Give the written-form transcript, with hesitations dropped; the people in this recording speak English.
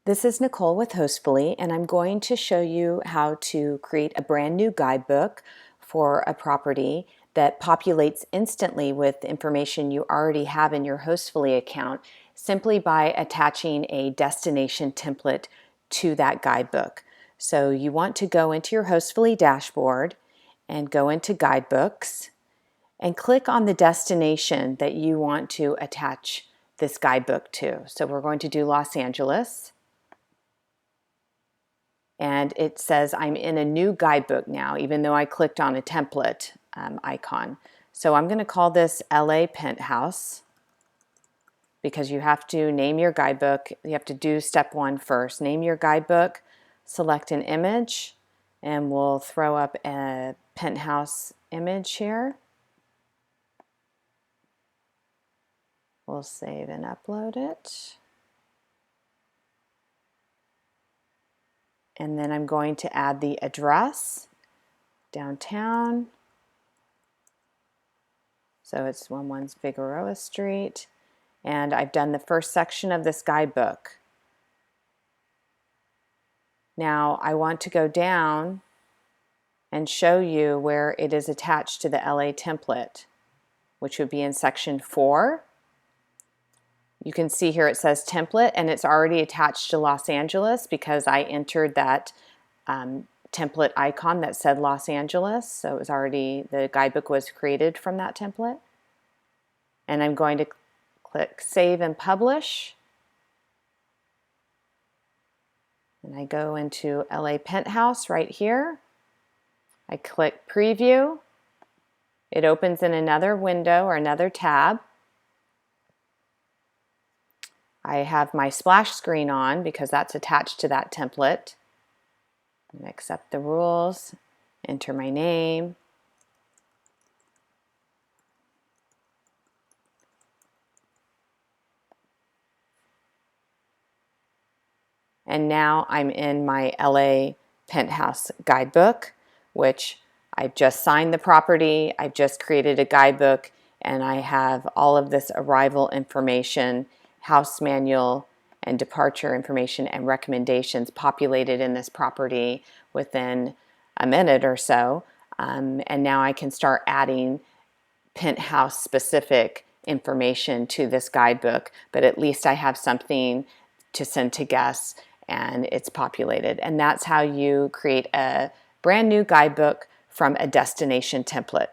This is Nicole with Hostfully, and I'm going to show you how to create a brand new guidebook for a property that populates instantly with information you already have in your Hostfully account simply by attaching a destination template to that guidebook. So you want to go into your Hostfully dashboard and go into Guidebooks and click on the destination that you want to attach this guidebook to. So we're going to do Los Angeles. And it says I'm in a new guidebook now, even though I clicked on a template icon. So I'm going to call this LA Penthouse because you have to name your guidebook. You have to do step one first. Name your guidebook, select an image, and we'll throw up a penthouse image here. We'll save and upload it. And then I'm going to add the address, downtown. So it's 11 Figueroa Street. And I've done the first section of this guidebook. Now I want to go down and show you where it is attached to the LA template, which would be in section 4. You can see here it says template, and it's already attached to Los Angeles because I entered that template icon that said Los Angeles. So it was already, the guidebook was created from that template. And I'm going to click Save and Publish. And I go into LA Penthouse right here. I click Preview. It opens in another window or another tab. I have my splash screen on because that's attached to that template. I'm going to accept the rules, enter my name. And now I'm in my LA Penthouse guidebook, which I've just signed the property, I've just created a guidebook, and I have all of this arrival information, house manual, and departure information and recommendations populated in this property within a minute or so. And now I can start adding penthouse specific information to this guidebook, but at least I have something to send to guests and it's populated. And that's how you create a brand new guidebook from a destination template.